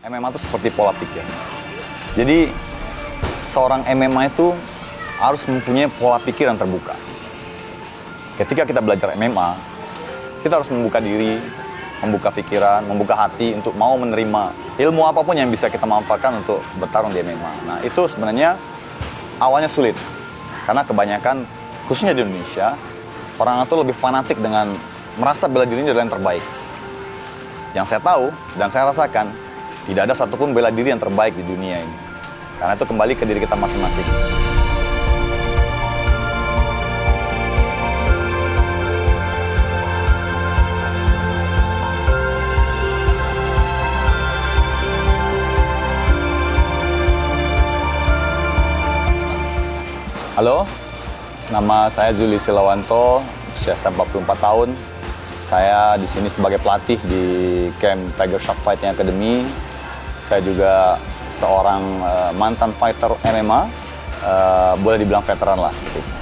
MMA itu seperti pola pikir. Jadi seorang MMA itu harus mempunyai pola pikir yang terbuka. Ketika kita belajar MMA, kita harus membuka diri, membuka pikiran, membuka hati untuk mau menerima ilmu apapun yang bisa kita manfaatkan untuk bertarung di MMA. Nah, itu sebenarnya awalnya sulit. Karena kebanyakan, khususnya di Indonesia, orang itu lebih fanatik dengan merasa bela dirinya adalah yang terbaik. Yang saya tahu dan saya rasakan, tidak ada satupun bela diri yang terbaik di dunia ini. Karena itu kembali ke diri kita masing-masing. Halo, nama saya Zuli Silawanto, usia saya 44 tahun. Saya di sini sebagai pelatih di camp Tiger Shark Fighting Academy. Saya juga seorang mantan fighter MMA, boleh dibilang veteran lah seperti itu.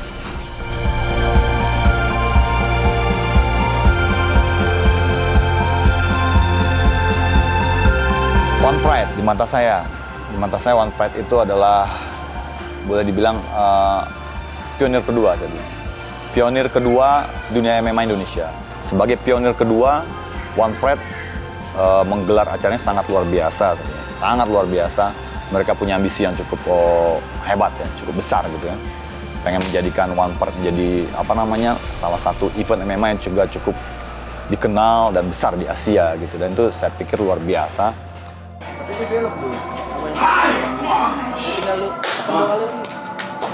One Pride di mata saya. One Pride itu adalah boleh dibilang pionir kedua saya bilang. Pionir kedua dunia MMA Indonesia. Sebagai pionir kedua, One Pride menggelar acaranya sangat luar biasa sebenarnya. Sangat luar biasa. Mereka punya ambisi yang cukup hebat ya, cukup besar gitu ya. Pengen menjadikan One Pride menjadi salah satu event MMA yang juga cukup dikenal dan besar di Asia gitu. Dan itu saya pikir luar biasa.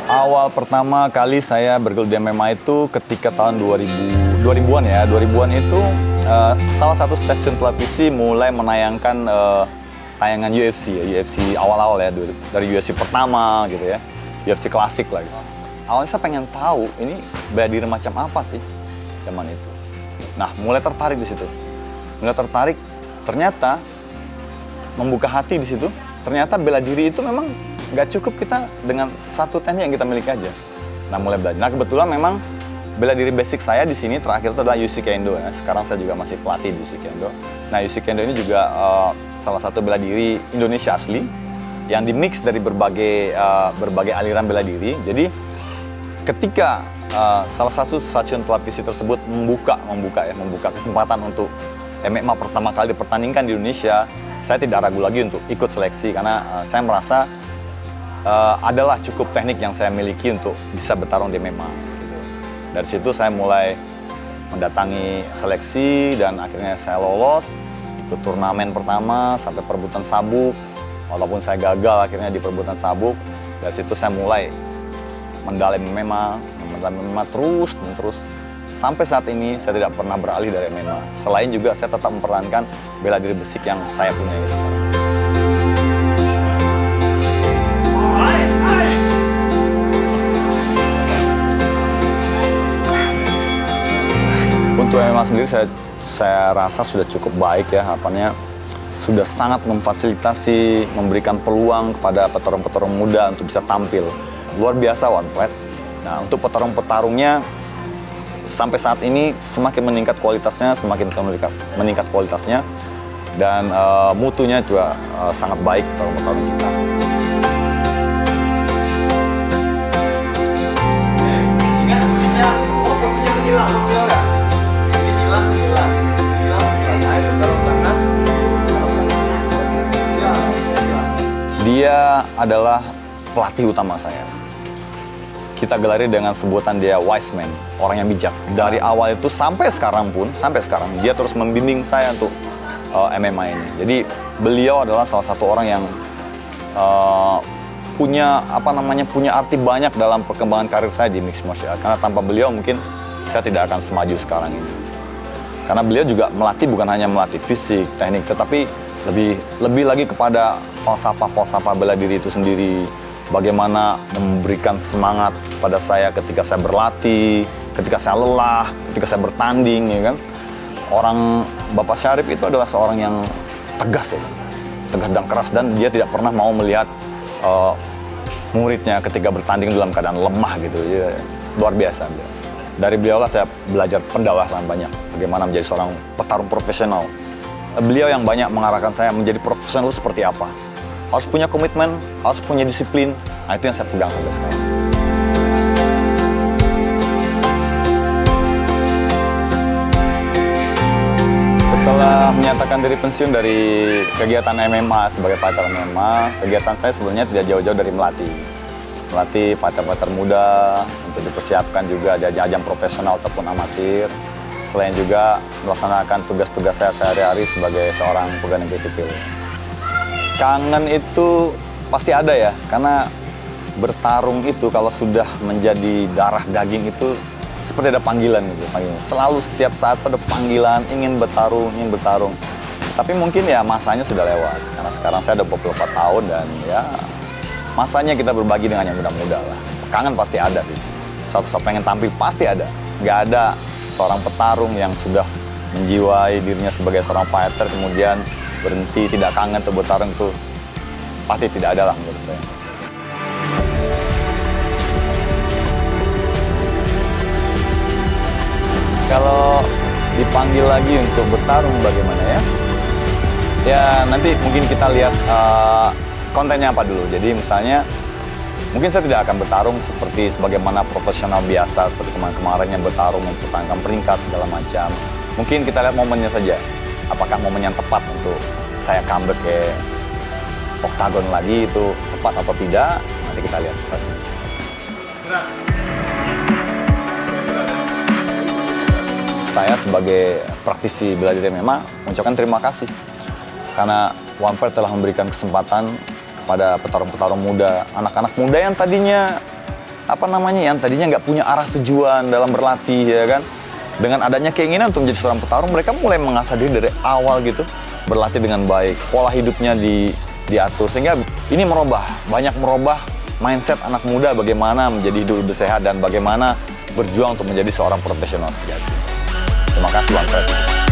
Awal pertama kali saya bergelut di MMA itu ketika tahun 2000-an ya. 2000-an itu salah satu stasiun televisi mulai menayangkan tayangan UFC ya. UFC awal-awal ya, dari UFC pertama gitu ya. UFC klasik lagi. Awalnya saya pengen tahu ini bela diri macam apa sih zaman itu. Nah, mulai tertarik di situ. Ternyata membuka hati di situ. Ternyata bela diri itu memang nggak cukup kita dengan satu teknik yang kita miliki aja. Nah, mulai belajar. Nah, kebetulan memang bela diri basic saya di sini terakhir itu adalah Jushi Kendo ya. Sekarang saya juga masih pelatih di Jushi Kendo. Nah, Jushi Kendo ini juga salah satu bela diri Indonesia asli yang dimix dari berbagai aliran bela diri. Jadi ketika salah satu stasiun televisi tersebut membuka kesempatan untuk MMA pertama kali dipertandingkan di Indonesia, saya tidak ragu lagi untuk ikut seleksi karena saya merasa adalah cukup teknik yang saya miliki untuk bisa bertarung di MMA. Gitu. Dari situ saya mulai mendatangi seleksi dan akhirnya saya lolos ikut turnamen pertama sampai perebutan sabuk. Walaupun saya gagal akhirnya di perebutan sabuk, dari situ saya mulai mendalam MMA terus sampai saat ini saya tidak pernah beralih dari MMA. Selain juga saya tetap mempertahankan bela diri basic yang saya punya sekarang. Untuk MMA sendiri saya rasa sudah cukup baik ya, sudah sangat memfasilitasi, memberikan peluang kepada petarung-petarung muda untuk bisa tampil. Luar biasa One Pride. Nah, untuk petarung-petarungnya sampai saat ini semakin meningkat kualitasnya, dan mutunya juga sangat baik petarung-petarung kita. Dia adalah pelatih utama saya. Kita gelari dengan sebutan dia wise man, orang yang bijak. Dari awal itu sampai sekarang dia terus membimbing saya untuk MMA ini. Jadi beliau adalah salah satu orang yang punya arti banyak dalam perkembangan karir saya di mixed martial art. Karena tanpa beliau mungkin saya tidak akan semaju sekarang ini. Karena beliau juga melatih bukan hanya melatih fisik, teknik, tetapi lebih lagi kepada falsafah bela diri itu sendiri. Bagaimana memberikan semangat pada saya ketika saya berlatih, ketika saya lelah, ketika saya bertanding, ya kan. Orang Bapak Syarif itu adalah seorang yang tegas ya, tegas dan keras, dan dia tidak pernah mau melihat muridnya ketika bertanding dalam keadaan lemah gitu. Ya, luar biasa. Dari beliau lah saya belajar pendawasan banyak, bagaimana menjadi seorang petarung profesional beliau yang banyak mengarahkan saya menjadi profesional itu seperti apa. Harus punya komitmen, harus punya disiplin. Nah, itu yang saya pegang sampai sekarang. Setelah menyatakan diri pensiun dari kegiatan MMA sebagai fighter MMA, kegiatan saya sebenarnya tidak jauh-jauh dari melatih fighter-fighter muda untuk dipersiapkan juga di ajang profesional ataupun amatir. Selain juga melaksanakan tugas-tugas saya sehari-hari sebagai seorang pegawai negeri sipil. Kangen itu pasti ada ya, karena bertarung itu kalau sudah menjadi darah daging itu seperti ada panggilan gitu. Selalu setiap saat ada panggilan, ingin bertarung. Tapi mungkin ya masanya sudah lewat, karena sekarang saya ada 24 tahun dan ya masanya kita berbagi dengan yang muda-muda lah. Kangen pasti ada sih, suatu pengen tampil pasti ada. Nggak ada seorang petarung yang sudah menjiwai dirinya sebagai seorang fighter kemudian berhenti tidak kangen untuk bertarung, itu pasti tidak ada lah menurut saya. Kalau dipanggil lagi untuk bertarung bagaimana ya? Ya nanti mungkin kita lihat kontennya apa dulu. Jadi misalnya mungkin saya tidak akan bertarung seperti sebagaimana profesional biasa seperti kemarin-kemarin yang bertarung mempertahankan peringkat segala macam. Mungkin kita lihat momennya saja. Apakah momen yang tepat untuk saya comeback ke oktagon lagi itu tepat atau tidak? Nanti kita lihat situasinya. Saya sebagai praktisi bela diri MMA mengucapkan terima kasih karena One Pride telah memberikan kesempatan kepada petarung-petarung muda, anak-anak muda yang tadinya nggak punya arah tujuan dalam berlatih ya kan. Dengan adanya keinginan untuk menjadi seorang petarung, mereka mulai mengasah diri dari awal gitu, berlatih dengan baik, pola hidupnya diatur sehingga ini banyak merubah mindset anak muda bagaimana menjadi hidup lebih sehat dan bagaimana berjuang untuk menjadi seorang profesional sejati. Terima kasih One Pride.